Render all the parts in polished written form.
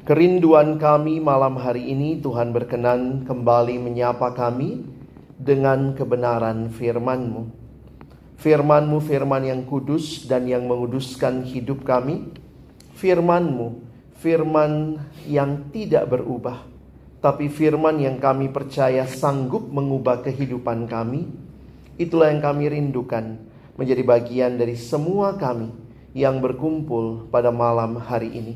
Kerinduan kami malam hari ini, Tuhan berkenan kembali menyapa kami dengan kebenaran firman-Mu. Firman-Mu firman yang kudus dan yang menguduskan hidup kami. Firman-Mu firman yang tidak berubah, tapi firman yang kami percaya sanggup mengubah kehidupan kami. Itulah yang kami rindukan menjadi bagian dari semua kami yang berkumpul pada malam hari ini.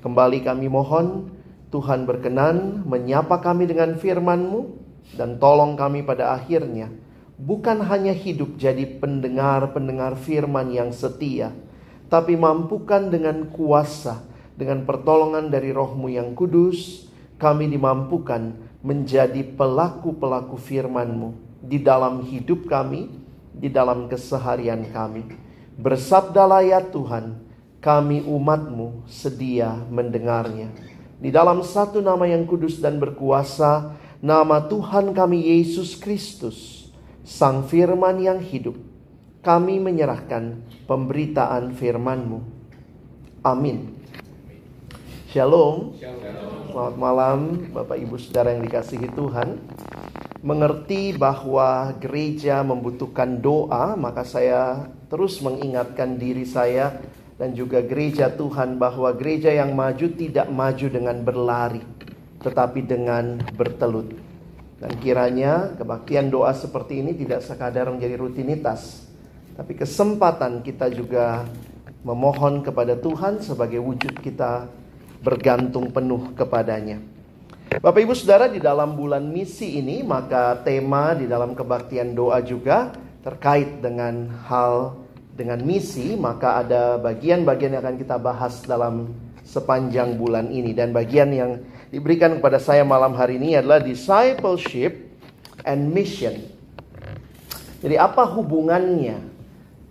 Kembali kami mohon Tuhan berkenan menyapa kami dengan firman-Mu, dan tolong kami pada akhirnya bukan hanya hidup jadi pendengar-pendengar firman yang setia, tapi mampukan dengan kuasa, dengan pertolongan dari Roh-Mu yang kudus, kami dimampukan menjadi pelaku-pelaku firman-Mu di dalam hidup kami, di dalam keseharian kami. Bersabdalah ya Tuhan, kami umat-Mu sedia mendengarnya. Di dalam satu nama yang kudus dan berkuasa, nama Tuhan kami Yesus Kristus, Sang Firman yang hidup, kami menyerahkan pemberitaan firman-Mu. Amin. Shalom. Selamat malam Bapak Ibu Saudara yang dikasihi Tuhan. Mengerti bahwa gereja membutuhkan doa, maka saya terus mengingatkan diri saya dan juga gereja Tuhan bahwa gereja yang maju tidak maju dengan berlari, tetapi dengan bertelut. Dan kiranya kebaktian doa seperti ini tidak sekadar menjadi rutinitas, tapi kesempatan kita juga memohon kepada Tuhan sebagai wujud kita bergantung penuh kepadanya. Bapak Ibu Saudara, di dalam bulan misi ini, maka tema di dalam kebaktian doa juga terkait dengan dengan misi. Maka ada bagian-bagian yang akan kita bahas dalam sepanjang bulan ini. Dan bagian yang diberikan kepada saya malam hari ini adalah discipleship and mission. Jadi apa hubungannya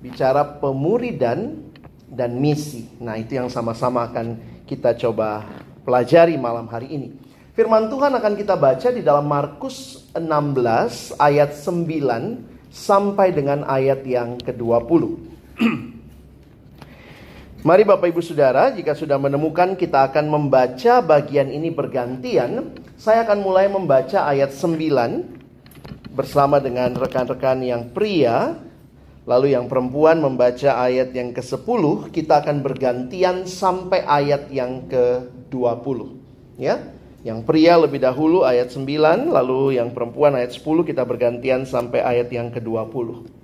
bicara pemuridan dan misi? Nah, itu yang sama-sama akan kita coba pelajari malam hari ini. Firman Tuhan akan kita baca di dalam Markus 16 ayat 9 sampai dengan ayat yang ke-20. Mari Bapak Ibu Saudara, jika sudah menemukan, kita akan membaca bagian ini bergantian. Saya akan mulai membaca ayat 9 bersama dengan rekan-rekan yang pria. Lalu yang perempuan membaca ayat yang ke-10. Kita akan bergantian sampai ayat yang ke-20. Ya, yang pria lebih dahulu ayat 9, lalu yang perempuan ayat 10, kita bergantian sampai ayat yang ke-20.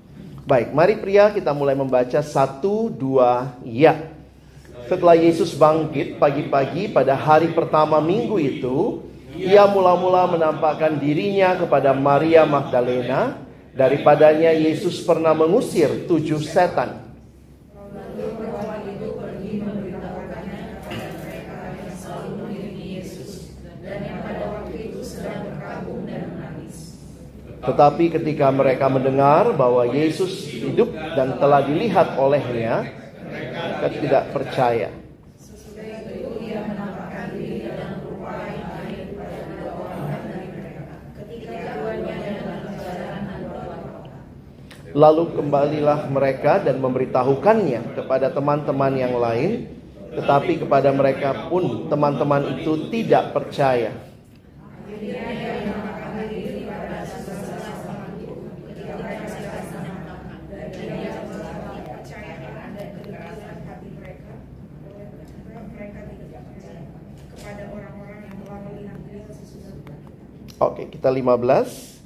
Baik, mari pria kita mulai membaca 1, 2, ya. Setelah Yesus bangkit pagi-pagi pada hari pertama minggu itu, ia mula-mula menampakkan dirinya kepada Maria Magdalena. Daripadanya Yesus pernah mengusir 7 setan. Tetapi ketika mereka mendengar bahwa Yesus hidup dan telah dilihat olehnya, mereka tidak percaya. Lalu kembalilah mereka dan memberitahukannya kepada teman-teman yang lain, tetapi kepada mereka pun teman-teman itu tidak percaya. Oke, kita 15.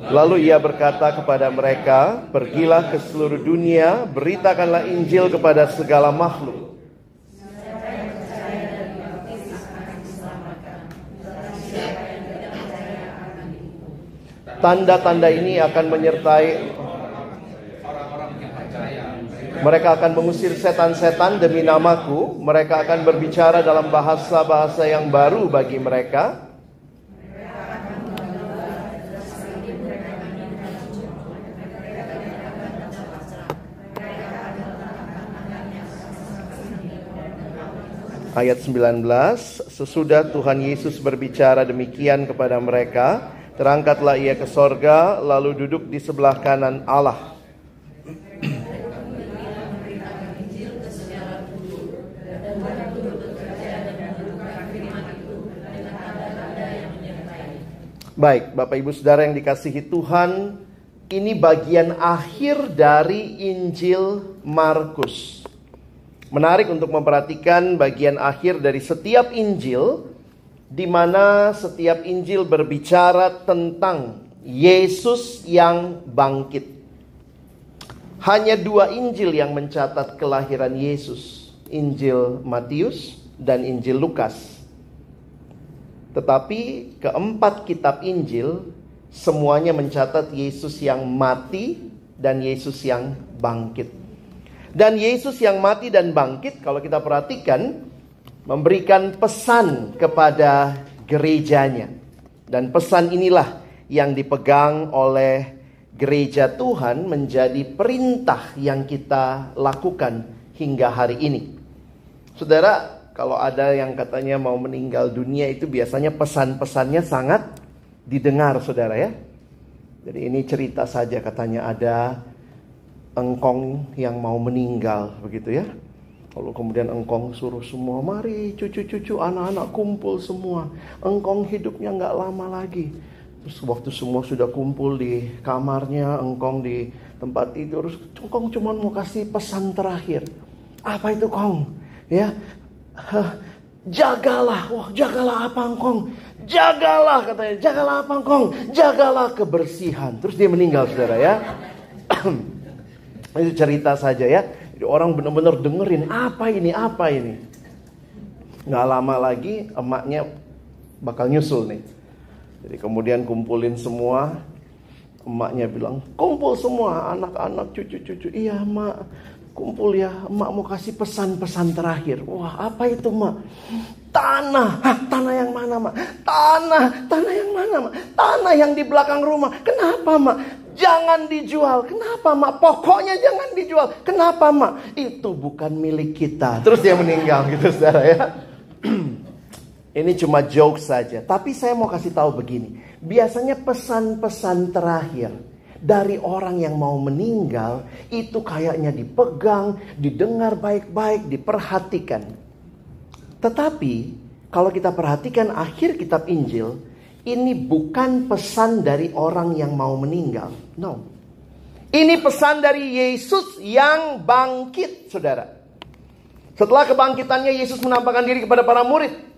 Lalu ia berkata kepada mereka, pergilah ke seluruh dunia, beritakanlah Injil kepada segala makhluk. Tanda-tanda ini akan menyertai mereka, akan mengusir setan-setan demi namaku. Mereka akan berbicara dalam bahasa-bahasa yang baru bagi mereka. Ayat 19, sesudah Tuhan Yesus berbicara demikian kepada mereka, terangkatlah ia ke sorga, lalu duduk di sebelah kanan Allah. Baik, Bapak Ibu Saudara yang dikasihi Tuhan, ini bagian akhir dari Injil Markus. Menarik untuk memperhatikan bagian akhir dari setiap Injil, di mana setiap Injil berbicara tentang Yesus yang bangkit. Hanya 2 Injil yang mencatat kelahiran Yesus, Injil Matius dan Injil Lukas. Tetapi keempat kitab Injil semuanya mencatat Yesus yang mati dan Yesus yang bangkit. Dan Yesus yang mati dan bangkit, kalau kita perhatikan, memberikan pesan kepada gerejanya. Dan pesan inilah yang dipegang oleh gereja Tuhan menjadi perintah yang kita lakukan hingga hari ini. Saudara, kalau ada yang katanya mau meninggal dunia, itu biasanya pesan-pesannya sangat didengar, saudara ya. Jadi ini cerita saja, katanya ada engkong yang mau meninggal, begitu ya. Lalu kemudian engkong suruh semua, mari cucu-cucu anak-anak kumpul semua. Engkong hidupnya gak lama lagi. Terus waktu semua sudah kumpul di kamarnya, engkong di tempat tidur, engkong cuma mau kasih pesan terakhir. Apa itu, Kong? Ya, jagalah. Wah, jagalah apa, Engkong? Jagalah, katanya. Jagalah apa, Engkong? Jagalah kebersihan. Terus dia meninggal, saudara ya. Itu cerita saja ya. Jadi orang benar-benar dengerin, apa ini. Gak lama lagi emaknya bakal nyusul nih. Jadi kemudian kumpulin semua. Emaknya bilang, kumpul semua anak-anak, cucu-cucu. Iya, emak, kumpul ya, emak mau kasih pesan-pesan terakhir. Wah, apa itu, emak? Tanah. Hah, tanah yang mana, emak? Tanah yang mana, emak? Tanah yang di belakang rumah. Kenapa, emak? Jangan dijual. Kenapa, emak? Pokoknya jangan dijual. Kenapa, emak? Itu bukan milik kita. Terus dia meninggal gitu, saudara ya. Ini cuma joke saja. Tapi saya mau kasih tahu begini. Biasanya pesan-pesan terakhir dari orang yang mau meninggal itu kayaknya dipegang, didengar baik-baik, diperhatikan. Tetapi kalau kita perhatikan akhir kitab Injil, ini bukan pesan dari orang yang mau meninggal. No. Ini pesan dari Yesus yang bangkit, saudara. Setelah kebangkitannya, Yesus menampakkan diri kepada para murid.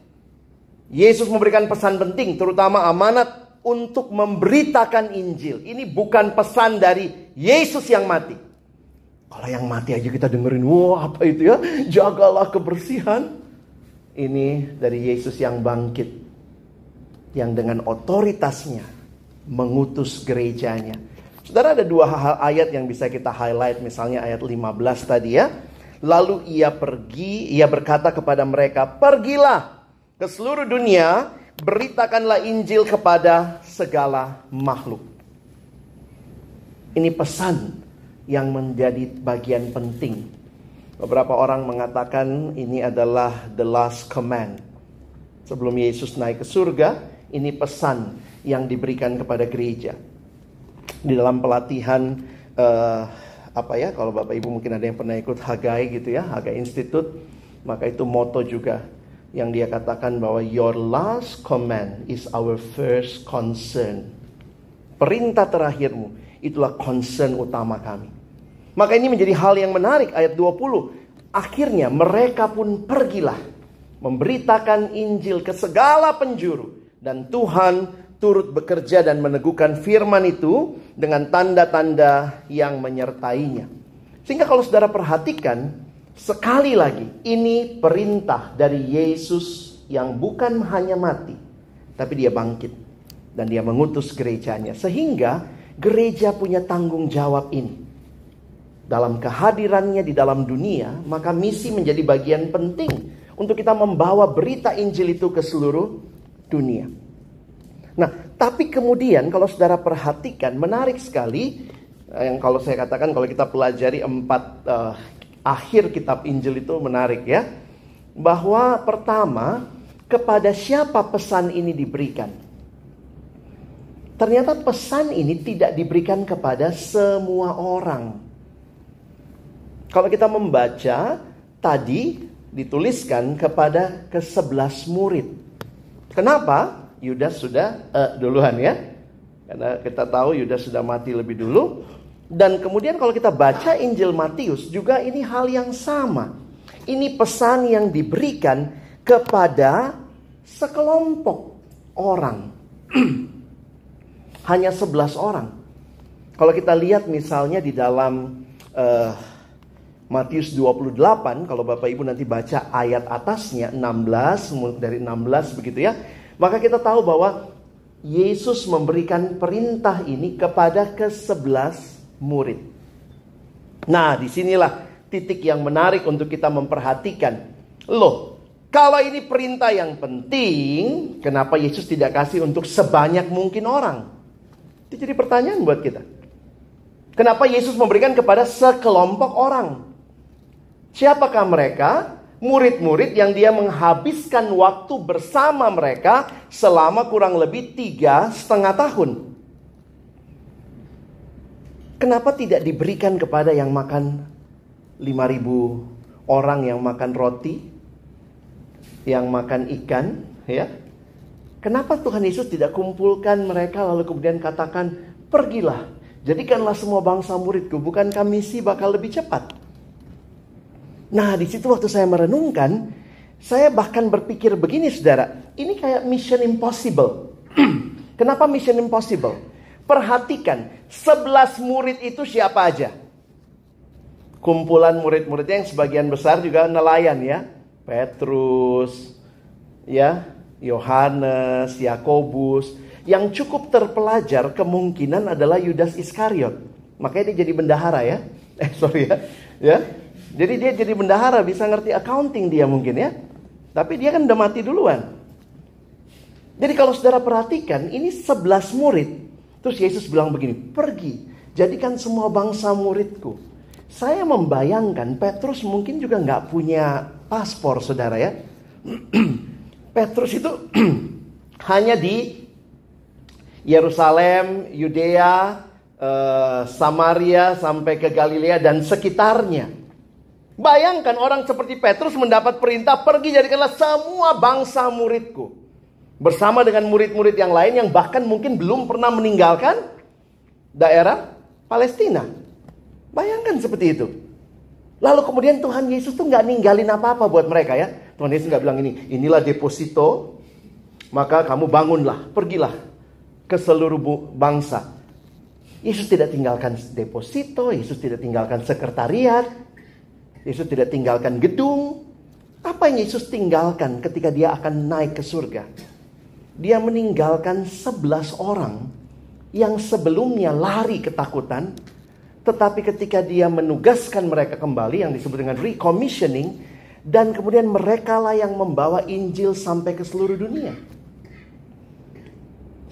Yesus memberikan pesan penting, terutama amanat untuk memberitakan Injil. Ini bukan pesan dari Yesus yang mati. Kalau yang mati aja kita dengerin, wah apa itu ya? Jagalah kebersihan. Ini dari Yesus yang bangkit, yang dengan otoritasnya mengutus gerejanya. Saudara, ada 2 ayat yang bisa kita highlight. Misalnya ayat 15 tadi ya. Lalu ia berkata kepada mereka, pergilah ke seluruh dunia, beritakanlah Injil kepada segala makhluk. Ini pesan yang menjadi bagian penting. Beberapa orang mengatakan ini adalah the last command. Sebelum Yesus naik ke surga, ini pesan yang diberikan kepada gereja. Di dalam pelatihan, kalau Bapak Ibu mungkin ada yang pernah ikut Hagai gitu ya, Hagai Institute, maka itu moto juga yang dia katakan bahwa your last command is our first concern. Perintah terakhirmu itulah concern utama kami. Maka ini menjadi hal yang menarik ayat 20. Akhirnya mereka pun pergilah memberitakan Injil ke segala penjuru, dan Tuhan turut bekerja dan meneguhkan firman itu dengan tanda-tanda yang menyertainya. Sehingga kalau saudara perhatikan, sekali lagi, ini perintah dari Yesus yang bukan hanya mati, tapi dia bangkit. Dan dia mengutus gerejanya. Sehingga gereja punya tanggung jawab ini. Dalam kehadirannya di dalam dunia, maka misi menjadi bagian penting untuk kita membawa berita Injil itu ke seluruh dunia. Nah, tapi kemudian kalau saudara perhatikan, menarik sekali. Yang kalau saya katakan, kalau kita pelajari 4 akhir kitab Injil itu menarik ya. Bahwa pertama, kepada siapa pesan ini diberikan? Ternyata pesan ini tidak diberikan kepada semua orang. Kalau kita membaca, tadi dituliskan kepada ke-11 murid. Kenapa? Yudas sudah duluan ya. Karena kita tahu Yudas sudah mati lebih dulu. Dan kemudian kalau kita baca Injil Matius juga ini hal yang sama. Ini pesan yang diberikan kepada sekelompok orang. Hanya 11 orang. Kalau kita lihat misalnya di dalam Matius 28, kalau Bapak Ibu nanti baca ayat atasnya 16, dari 16 begitu ya. Maka kita tahu bahwa Yesus memberikan perintah ini kepada ke-11 murid. Nah, disinilah titik yang menarik untuk kita memperhatikan. Loh, kalau ini perintah yang penting, kenapa Yesus tidak kasih untuk sebanyak mungkin orang? Itu jadi pertanyaan buat kita. Kenapa Yesus memberikan kepada sekelompok orang? Siapakah mereka? Murid-murid yang dia menghabiskan waktu bersama mereka selama kurang lebih 3,5 tahun. Kenapa tidak diberikan kepada yang makan 5.000 orang yang makan roti, yang makan ikan, ya? Kenapa Tuhan Yesus tidak kumpulkan mereka lalu kemudian katakan, pergilah, jadikanlah semua bangsa muridku, bukankah misi bakal lebih cepat? Nah, di situ waktu saya merenungkan, saya bahkan berpikir begini, saudara, ini kayak mission impossible. Kenapa mission impossible? Perhatikan, 11 murid itu siapa aja? Kumpulan murid-muridnya yang sebagian besar juga nelayan ya. Petrus, ya, Yohanes, Yakobus. Yang cukup terpelajar kemungkinan adalah Yudas Iskariot. Makanya dia jadi bendahara ya. Ya. Jadi dia jadi bendahara, bisa ngerti accounting dia mungkin ya. Tapi dia kan udah mati duluan. Jadi kalau saudara perhatikan, ini 11 murid. Terus Yesus bilang begini, pergi, jadikan semua bangsa muridku. Saya membayangkan Petrus mungkin juga nggak punya paspor, saudara ya. Petrus itu hanya di Yerusalem, Yudea, Samaria, sampai ke Galilea dan sekitarnya. Bayangkan orang seperti Petrus mendapat perintah, pergi jadikanlah semua bangsa muridku. Bersama dengan murid-murid yang lain yang bahkan mungkin belum pernah meninggalkan daerah Palestina. Bayangkan seperti itu. Lalu kemudian Tuhan Yesus tuh gak ninggalin apa-apa buat mereka ya. Tuhan Yesus gak bilang ini, inilah deposito, maka kamu bangunlah, pergilah ke seluruh bangsa. Yesus tidak tinggalkan deposito, Yesus tidak tinggalkan sekretariat, Yesus tidak tinggalkan gedung. Apa yang Yesus tinggalkan ketika dia akan naik ke surga? Dia meninggalkan 11 orang yang sebelumnya lari ketakutan. Tetapi ketika dia menugaskan mereka kembali, yang disebut dengan recommissioning, dan kemudian mereka lah yang membawa Injil sampai ke seluruh dunia.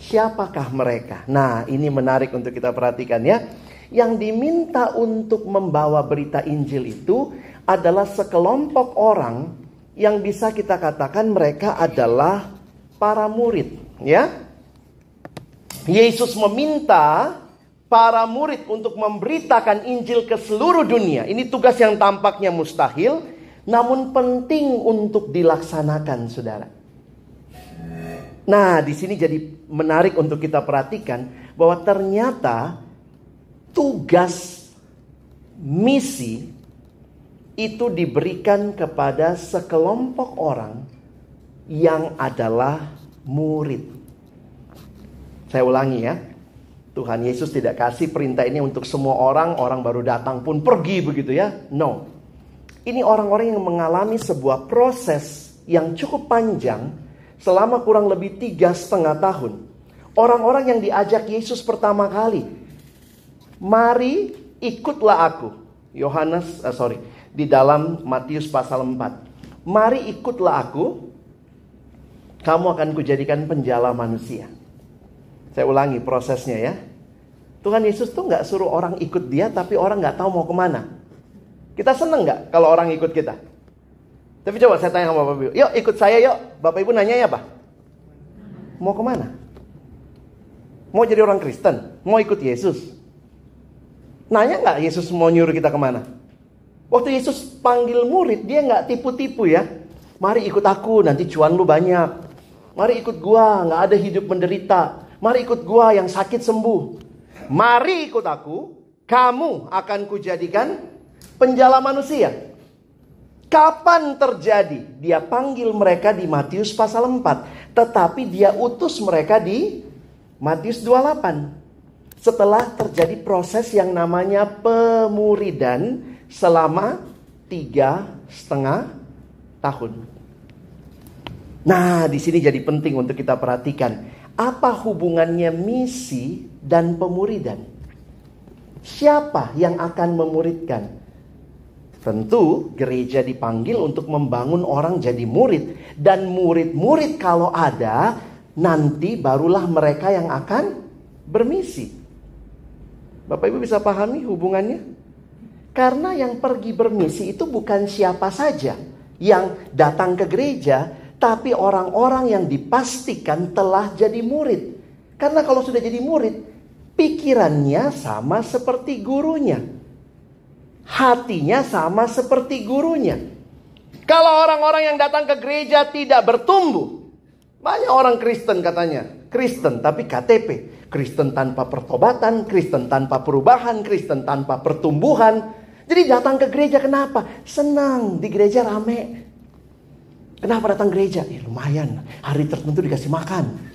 Siapakah mereka? Nah, ini menarik untuk kita perhatikan ya. Yang diminta untuk membawa berita Injil itu adalah sekelompok orang yang bisa kita katakan mereka adalah para murid, ya. Yesus meminta para murid untuk memberitakan Injil ke seluruh dunia. Ini tugas yang tampaknya mustahil, namun penting untuk dilaksanakan, saudara. Nah, di sini jadi menarik untuk kita perhatikan bahwa ternyata tugas misi itu diberikan kepada sekelompok orang yang adalah murid. Saya ulangi ya. Tuhan Yesus tidak kasih perintah ini untuk semua orang, orang baru datang pun pergi begitu ya. No. Ini orang-orang yang mengalami sebuah proses yang cukup panjang selama kurang lebih 3,5 tahun. Orang-orang yang diajak Yesus pertama kali. Mari ikutlah aku. Di dalam Matius pasal 4. Mari ikutlah aku. Kamu akan kujadikan penjala manusia. Saya ulangi prosesnya ya. Tuhan Yesus tuh gak suruh orang ikut dia, tapi orang gak tahu mau kemana. Kita seneng gak kalau orang ikut kita? Tapi coba saya tanya sama Bapak Ibu. Yuk ikut saya yuk. Bapak Ibu nanya ya apa? Mau kemana? Mau jadi orang Kristen? Mau ikut Yesus? Nanya gak Yesus mau nyuruh kita kemana? Waktu Yesus panggil murid, dia gak tipu-tipu ya. Mari ikut aku, nanti cuan lu banyak. Mari ikut gua, nggak ada hidup menderita. Mari ikut gua yang sakit sembuh. Mari ikut aku, kamu akan kujadikan penjala manusia. Kapan terjadi? Dia panggil mereka di Matius pasal 4. Tetapi dia utus mereka di Matius 28. Setelah terjadi proses yang namanya pemuridan selama 3,5 tahun. Nah, di sini jadi penting untuk kita perhatikan. Apa hubungannya misi dan pemuridan? Siapa yang akan memuridkan? Tentu gereja dipanggil untuk membangun orang jadi murid. Dan murid-murid kalau ada, nanti barulah mereka yang akan bermisi. Bapak Ibu bisa pahami hubungannya? Karena yang pergi bermisi itu bukan siapa saja yang datang ke gereja, tapi orang-orang yang dipastikan telah jadi murid. Karena kalau sudah jadi murid, pikirannya sama seperti gurunya. Hatinya sama seperti gurunya. Kalau orang-orang yang datang ke gereja tidak bertumbuh, banyak orang Kristen katanya, Kristen tapi KTP, Kristen tanpa pertobatan, Kristen tanpa perubahan, Kristen tanpa pertumbuhan. Jadi datang ke gereja kenapa? Senang, di gereja rame. Kenapa datang gereja? Lumayan, hari tertentu dikasih makan.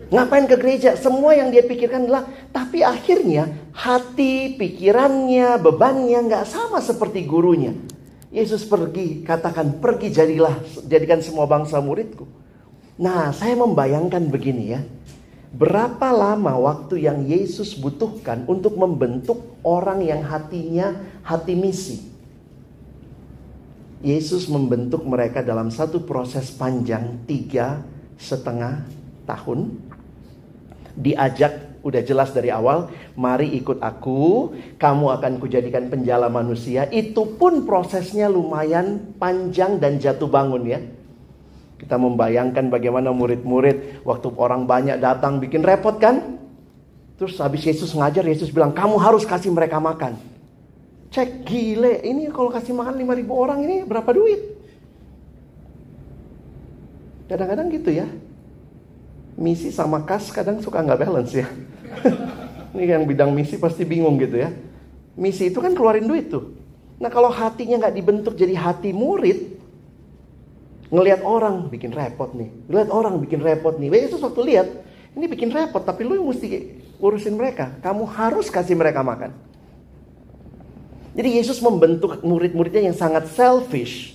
Ngapain ke gereja? Semua yang dia pikirkan adalah, tapi akhirnya hati, pikirannya, bebannya nggak sama seperti gurunya. Yesus pergi, katakan, pergi jadikan semua bangsa muridku. Nah, saya membayangkan begini ya. Berapa lama waktu yang Yesus butuhkan untuk membentuk orang yang hatinya hati misi? Yesus membentuk mereka dalam satu proses panjang 3,5 tahun. Diajak, udah jelas dari awal, mari ikut aku, kamu akan kujadikan penjala manusia. Itu pun prosesnya lumayan panjang dan jatuh bangun ya. Kita membayangkan bagaimana murid-murid waktu orang banyak datang bikin repot kan? Terus habis Yesus ngajar, Yesus bilang kamu harus kasih mereka makan. Cek, gile, ini kalau kasih makan 5.000 orang ini berapa duit? Kadang-kadang gitu ya. Misi sama kas kadang suka nggak balance ya. Ini yang bidang misi pasti bingung gitu ya. Misi itu kan keluarin duit tuh. Nah kalau hatinya nggak dibentuk jadi hati murid, ngelihat orang bikin repot nih, ngelihat orang bikin repot nih. Yesus waktu lihat ini bikin repot, tapi lu yang mesti urusin mereka. Kamu harus kasih mereka makan. Jadi Yesus membentuk murid-muridnya yang sangat selfish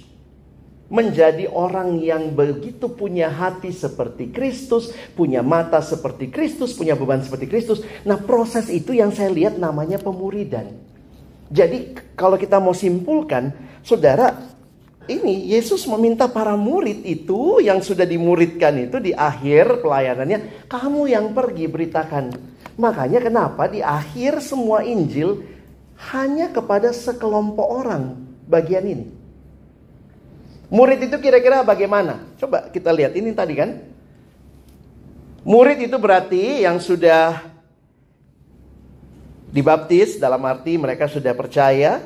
menjadi orang yang begitu punya hati seperti Kristus, punya mata seperti Kristus, punya beban seperti Kristus. Nah, proses itu yang saya lihat namanya pemuridan. Jadi kalau kita mau simpulkan, saudara, ini Yesus meminta para murid itu yang sudah dimuridkan itu di akhir pelayanannya, kamu yang pergi beritakan. Makanya kenapa di akhir semua Injil hanya kepada sekelompok orang bagian ini. Murid itu kira-kira bagaimana? Coba kita lihat ini tadi kan. Murid itu berarti yang sudah dibaptis, dalam arti mereka sudah percaya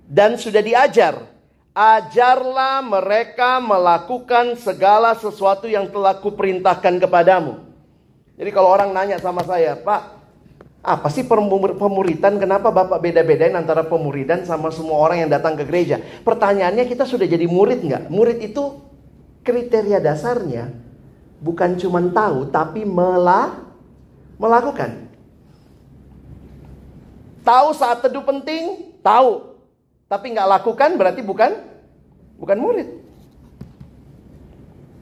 dan sudah diajar. Ajarlah mereka melakukan segala sesuatu yang telah kuperintahkan kepadamu. Jadi kalau orang nanya sama saya, Pak, apa sih pemuridan? Kenapa Bapak beda-bedain antara pemuridan sama semua orang yang datang ke gereja? Pertanyaannya, kita sudah jadi murid nggak? Murid itu kriteria dasarnya bukan cuma tahu, tapi melakukan. Tahu saat teduh penting, tahu. Tapi nggak lakukan berarti bukan murid.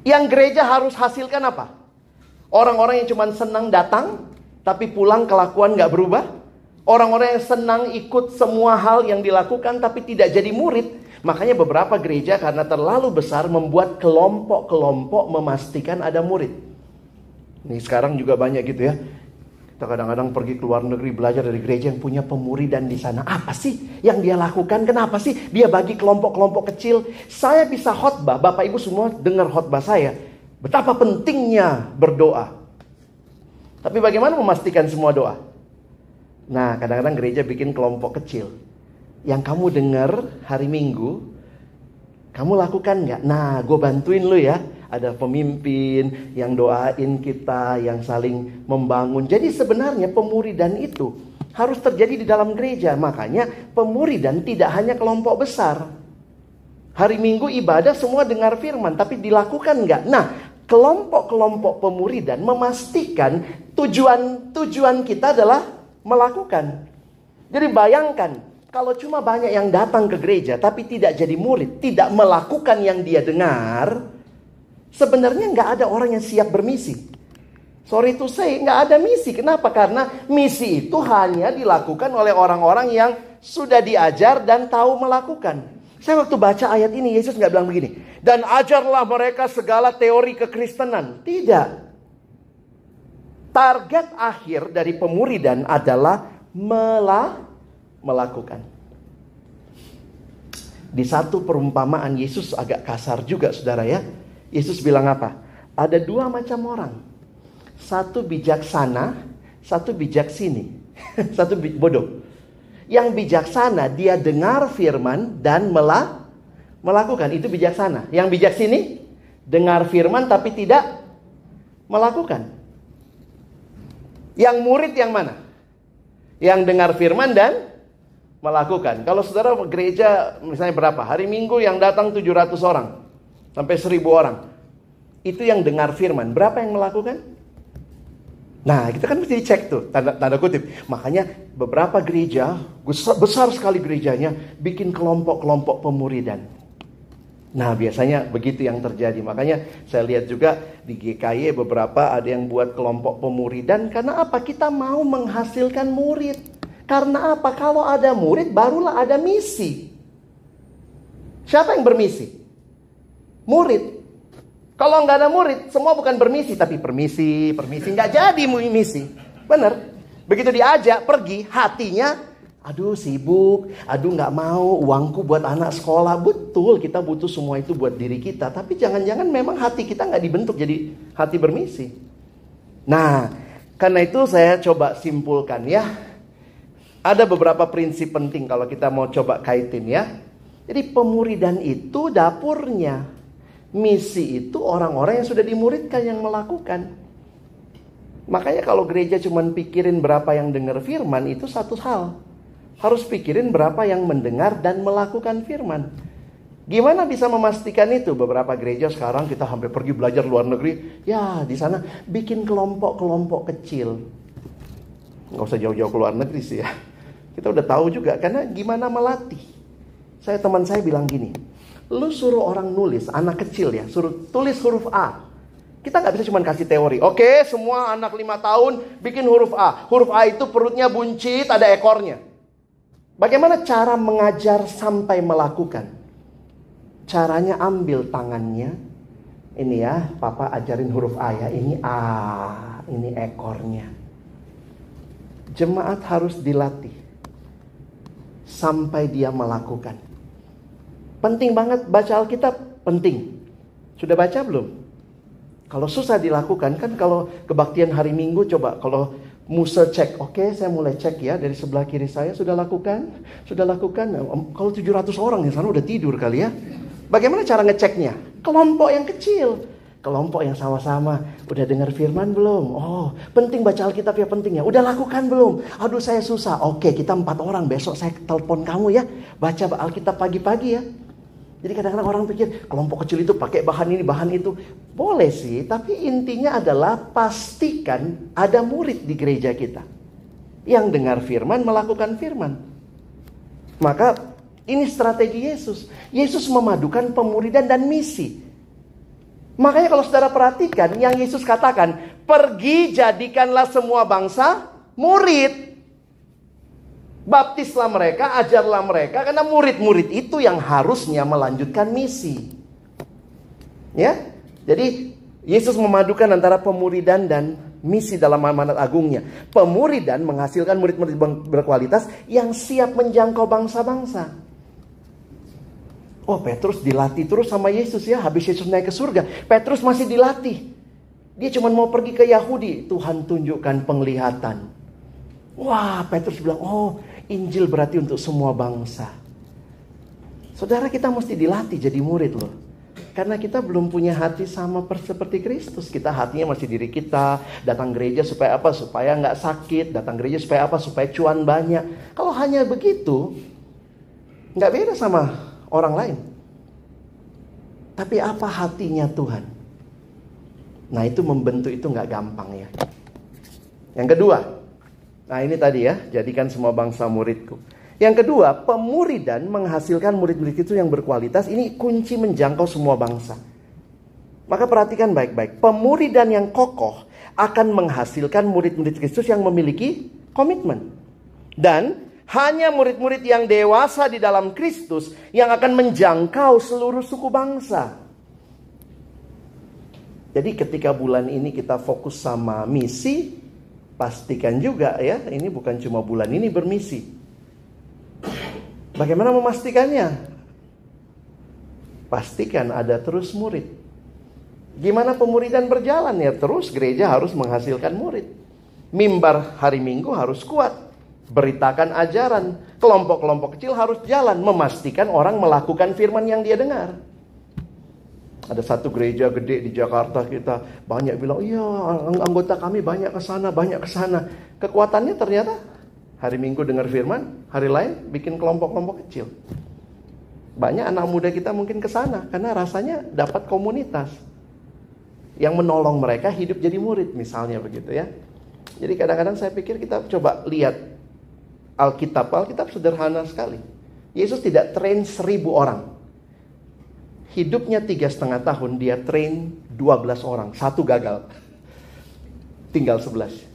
Yang gereja harus hasilkan apa? Orang-orang yang cuma senang datang, tapi pulang kelakuan nggak berubah. Orang-orang yang senang ikut semua hal yang dilakukan, tapi tidak jadi murid. Makanya beberapa gereja karena terlalu besar membuat kelompok-kelompok memastikan ada murid. Nih sekarang juga banyak gitu ya. Kita kadang-kadang pergi ke luar negeri belajar dari gereja yang punya pemuridan di sana. Apa sih yang dia lakukan? Kenapa sih dia bagi kelompok-kelompok kecil? Saya bisa khotbah, Bapak Ibu semua dengar khotbah saya. Betapa pentingnya berdoa. Tapi bagaimana memastikan semua doa? Nah, kadang-kadang gereja bikin kelompok kecil. Yang kamu dengar hari Minggu, kamu lakukan nggak? Nah, gue bantuin lu ya. ada pemimpin yang doain kita, yang saling membangun. Jadi sebenarnya pemuridan itu harus terjadi di dalam gereja. Makanya pemuridan tidak hanya kelompok besar. Hari Minggu ibadah semua dengar firman, tapi dilakukan nggak? Nah, kelompok-kelompok pemuridan memastikan tujuan kita adalah melakukan. Jadi bayangkan, kalau cuma banyak yang datang ke gereja tapi tidak jadi murid, tidak melakukan yang dia dengar, sebenarnya nggak ada orang yang siap bermisi. Sorry to say, nggak ada misi. Kenapa? Karena misi itu hanya dilakukan oleh orang-orang yang sudah diajar dan tahu melakukan. Saya waktu baca ayat ini, Yesus nggak bilang begini, dan ajarlah mereka segala teori kekristenan. Tidak. Target akhir dari pemuridan adalah melakukan. Di satu perumpamaan Yesus agak kasar juga, saudara ya. Yesus bilang apa? Ada dua macam orang. Satu bijaksana, satu bijak sini. Satu bodoh. Yang bijaksana dia dengar firman dan melakukan. Itu bijaksana. Yang bijak sini dengar firman tapi tidak melakukan. Yang murid yang mana? Yang dengar firman dan melakukan. Kalau saudara gereja misalnya berapa? Hari Minggu yang datang 700 orang. Sampai 1000 orang. Itu yang dengar firman. Berapa yang melakukan? Nah, kita kan mesti dicek tuh. Tanda kutip. Makanya beberapa gereja, besar sekali gerejanya, bikin kelompok-kelompok pemuridan. Nah, biasanya begitu yang terjadi. Makanya saya lihat juga di GKY beberapa ada yang buat kelompok pemuridan. Karena apa? Kita mau menghasilkan murid. Karena apa? Kalau ada murid, barulah ada misi. Siapa yang bermisi? Murid. Kalau nggak ada murid, semua bukan bermisi, tapi permisi. Nggak jadi misi. Benar. Begitu diajak pergi, hatinya, aduh sibuk, aduh nggak mau, uangku buat anak sekolah. Betul, kita butuh semua itu buat diri kita. Tapi jangan-jangan memang hati kita nggak dibentuk jadi hati bermisi. Nah, karena itu saya coba simpulkan ya. Ada beberapa prinsip penting kalau kita mau coba kaitin ya. Jadi pemuridan itu dapurnya. Misi itu orang-orang yang sudah dimuridkan yang melakukan. Makanya kalau gereja cuma pikirin berapa yang dengar firman itu satu hal. Harus pikirin berapa yang mendengar dan melakukan firman. Gimana bisa memastikan itu? Beberapa gereja sekarang kita hampir pergi belajar luar negeri. Ya di sana bikin kelompok-kelompok kecil. Nggak usah jauh-jauh ke luar negeri sih ya. Kita udah tahu juga, karena gimana melatih. Teman saya bilang gini, lu suruh orang nulis, anak kecil ya, suruh tulis huruf A. Kita nggak bisa cuma kasih teori. Oke, semua anak 5 tahun bikin huruf A. Huruf A itu perutnya buncit, ada ekornya. Bagaimana cara mengajar sampai melakukan? Caranya ambil tangannya. Ini ya, papa ajarin huruf A ya, ini A, ini ekornya. Jemaat harus dilatih sampai dia melakukan. Penting banget baca Alkitab, penting. Sudah baca belum? Kalau susah dilakukan, kan kalau kebaktian hari Minggu coba, kalau Musa cek, oke, saya mulai cek ya, dari sebelah kiri saya sudah lakukan. Kalau 700 orang di sana udah tidur kali ya. Bagaimana cara ngeceknya? Kelompok yang kecil, kelompok yang sama-sama. Udah dengar firman belum? Oh, penting baca Alkitab ya, penting ya. Udah lakukan belum? Aduh, saya susah. Oke, kita 4 orang, besok saya telepon kamu ya. Baca Alkitab pagi-pagi ya. Jadi kadang-kadang orang pikir kelompok kecil itu pakai bahan ini, bahan itu. Boleh sih, tapi intinya adalah pastikan ada murid di gereja kita yang dengar firman, melakukan firman. Maka ini strategi Yesus. Yesus memadukan pemuridan dan misi. Makanya kalau saudara perhatikan yang Yesus katakan, pergi jadikanlah semua bangsa murid. Baptislah mereka, ajarlah mereka, karena murid-murid itu yang harusnya melanjutkan misi. Ya, jadi Yesus memadukan antara pemuridan dan misi dalam amanat agungnya. Pemuridan menghasilkan murid-murid berkualitas yang siap menjangkau bangsa-bangsa. Oh, Petrus dilatih terus sama Yesus ya. Habis Yesus naik ke surga, Petrus masih dilatih. Dia cuma mau pergi ke Yahudi. Tuhan tunjukkan penglihatan. Wah, Petrus bilang, oh, Injil berarti untuk semua bangsa. Saudara, kita mesti dilatih jadi murid loh. Karena kita belum punya hati sama seperti Kristus. Kita hatinya masih diri kita. Datang gereja supaya apa? Supaya nggak sakit. Datang gereja supaya apa? Supaya cuan banyak. Kalau hanya begitu, nggak beda sama orang lain. Tapi apa hatinya Tuhan? Nah, itu membentuk itu nggak gampang ya. Yang kedua, nah ini tadi ya, jadikan semua bangsa muridku. Yang kedua, pemuridan menghasilkan murid-murid itu yang berkualitas. Ini kunci menjangkau semua bangsa. Maka perhatikan baik-baik. Pemuridan yang kokoh akan menghasilkan murid-murid Kristus yang memiliki komitmen. Dan hanya murid-murid yang dewasa di dalam Kristus yang akan menjangkau seluruh suku bangsa. Jadi ketika bulan ini kita fokus sama misi, pastikan juga ya, ini bukan cuma bulan ini bermisi. Bagaimana memastikannya? Pastikan ada terus murid. Gimana pemuridan berjalan ya? Terus gereja harus menghasilkan murid. Mimbar hari Minggu harus kuat. Beritakan ajaran. Kelompok-kelompok kecil harus jalan. Memastikan orang melakukan firman yang dia dengar. Ada satu gereja gede di Jakarta, kita banyak bilang, iya anggota kami banyak ke sana, banyak ke sana. Kekuatannya ternyata hari Minggu dengar firman, hari lain bikin kelompok-kelompok kecil. Banyak anak muda kita mungkin ke sana karena rasanya dapat komunitas yang menolong mereka hidup jadi murid misalnya begitu ya. Jadi kadang-kadang saya pikir kita coba lihat Alkitab sederhana sekali. Yesus tidak train 1.000 orang. Hidupnya 3,5 tahun dia train 12 orang, satu gagal. Tinggal 11.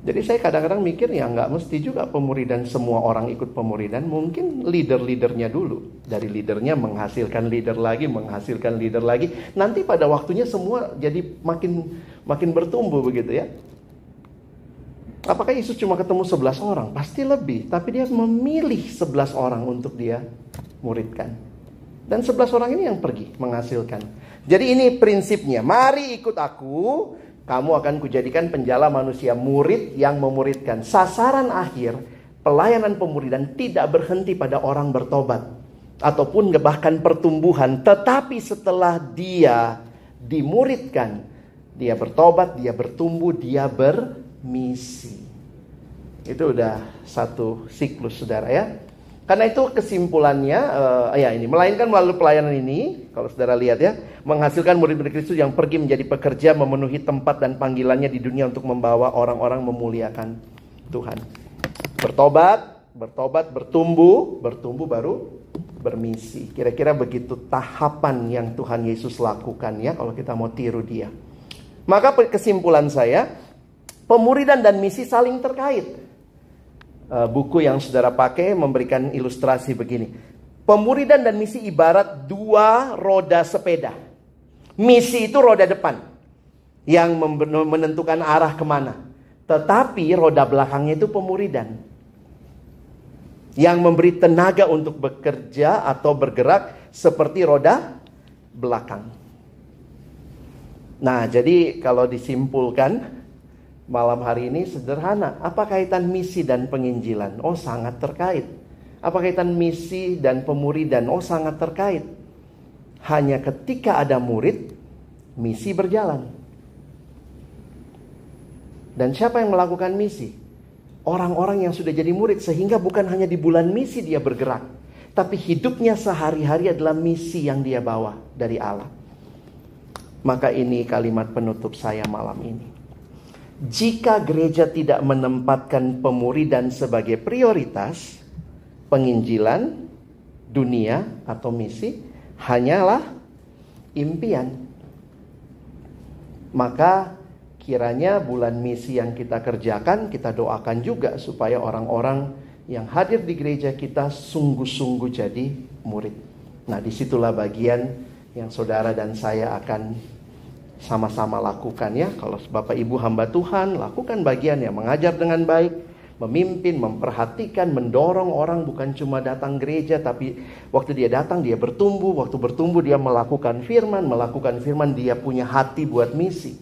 Jadi saya kadang-kadang mikir ya nggak mesti juga pemuridan semua orang ikut pemuridan. Mungkin leader-leadernya dulu. Dari leadernya menghasilkan leader lagi, menghasilkan leader lagi. Nanti pada waktunya semua jadi makin bertumbuh begitu ya. Apakah Yesus cuma ketemu 11 orang? Pasti lebih. Tapi dia memilih 11 orang untuk dia muridkan. Dan 11 orang ini yang pergi menghasilkan. Jadi ini prinsipnya. Mari ikut aku. Kamu akan kujadikan penjala manusia, murid yang memuridkan. Sasaran akhir pelayanan pemuridan tidak berhenti pada orang bertobat. Ataupun bahkan pertumbuhan. Tetapi setelah dia dimuridkan, dia bertobat, dia bertumbuh, dia bermisi. Itu udah satu siklus saudara ya. Karena itu kesimpulannya, ini melainkan melalui pelayanan ini, kalau saudara lihat ya, menghasilkan murid-murid Kristus yang pergi menjadi pekerja, memenuhi tempat dan panggilannya di dunia untuk membawa orang-orang memuliakan Tuhan. Bertobat, bertumbuh baru bermisi. Kira-kira begitu tahapan yang Tuhan Yesus lakukan ya, kalau kita mau tiru dia. Maka kesimpulan saya, pemuridan dan misi saling terkait. Buku yang saudara pakai memberikan ilustrasi begini. Pemuridan dan misi ibarat dua roda sepeda. Misi itu roda depan yang menentukan arah kemana. Tetapi roda belakangnya itu pemuridan yang memberi tenaga untuk bekerja atau bergerak seperti roda belakang. Nah, jadi kalau disimpulkan malam hari ini sederhana. Apa kaitan misi dan penginjilan? Oh, sangat terkait. Apa kaitan misi dan pemuridan? Oh, sangat terkait. Hanya ketika ada murid, misi berjalan. Dan siapa yang melakukan misi? Orang-orang yang sudah jadi murid. Sehingga bukan hanya di bulan misi dia bergerak. Tapi hidupnya sehari-hari adalah misi yang dia bawa dari Allah. Maka ini kalimat penutup saya malam ini. Jika gereja tidak menempatkan pemuridan sebagai prioritas, penginjilan, dunia atau misi hanyalah impian. Maka kiranya bulan misi yang kita kerjakan, kita doakan juga supaya orang-orang yang hadir di gereja kita sungguh-sungguh jadi murid. Nah, disitulah bagian yang saudara dan saya akan sama-sama lakukan ya. Kalau Bapak Ibu hamba Tuhan, lakukan bagiannya, mengajar dengan baik, memimpin, memperhatikan, mendorong orang bukan cuma datang gereja, tapi waktu dia datang dia bertumbuh, waktu bertumbuh dia melakukan firman dia punya hati buat misi.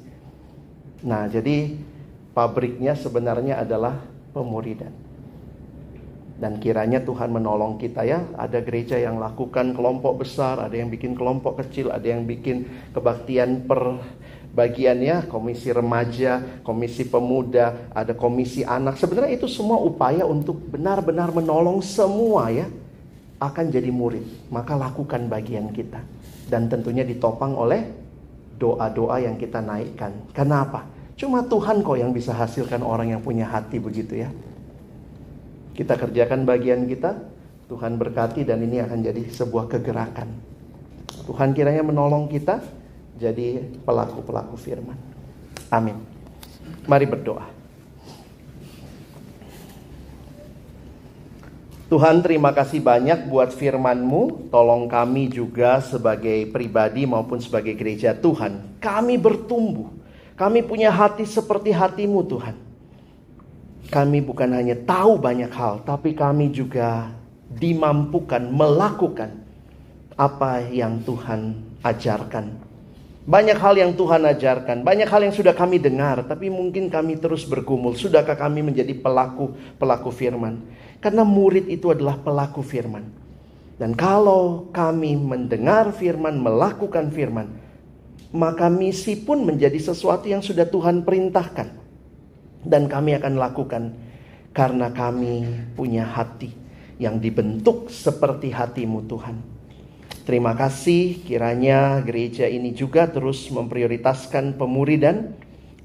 Nah, jadi pabriknya sebenarnya adalah pemuridan. Dan kiranya Tuhan menolong kita ya. Ada gereja yang lakukan kelompok besar, ada yang bikin kelompok kecil, ada yang bikin kebaktian per bagiannya, komisi remaja, komisi pemuda, ada komisi anak. Sebenarnya itu semua upaya untuk benar-benar menolong semua ya akan jadi murid. Maka lakukan bagian kita. Dan tentunya ditopang oleh doa-doa yang kita naikkan. Kenapa? Cuma Tuhan kok yang bisa hasilkan orang yang punya hati begitu ya. Kita kerjakan bagian kita, Tuhan berkati dan ini akan jadi sebuah kegerakan. Tuhan kiranya menolong kita jadi pelaku-pelaku firman. Amin. Mari berdoa. Tuhan, terima kasih banyak buat firman-Mu. Tolong kami juga sebagai pribadi maupun sebagai gereja Tuhan. Kami bertumbuh. Kami punya hati seperti hati-Mu Tuhan. Kami bukan hanya tahu banyak hal, tapi kami juga dimampukan melakukan apa yang Tuhan ajarkan. Banyak hal yang Tuhan ajarkan, banyak hal yang sudah kami dengar, tapi mungkin kami terus bergumul. Sudahkah kami menjadi pelaku firman? Karena murid itu adalah pelaku firman. Dan kalau kami mendengar firman, melakukan firman, maka misi pun menjadi sesuatu yang sudah Tuhan perintahkan. Dan kami akan lakukan karena kami punya hati yang dibentuk seperti hati-Mu Tuhan. Terima kasih kiranya gereja ini juga terus memprioritaskan pemuridan,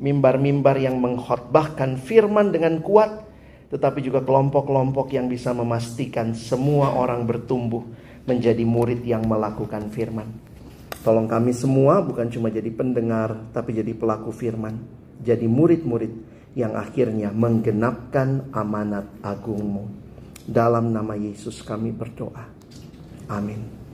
mimbar-mimbar yang mengkhotbahkan firman dengan kuat, tetapi juga kelompok-kelompok yang bisa memastikan semua orang bertumbuh menjadi murid yang melakukan firman. Tolong kami semua bukan cuma jadi pendengar, tapi jadi pelaku firman, jadi murid-murid yang akhirnya menggenapkan amanat agung-Mu. Dalam nama Yesus kami berdoa. Amin.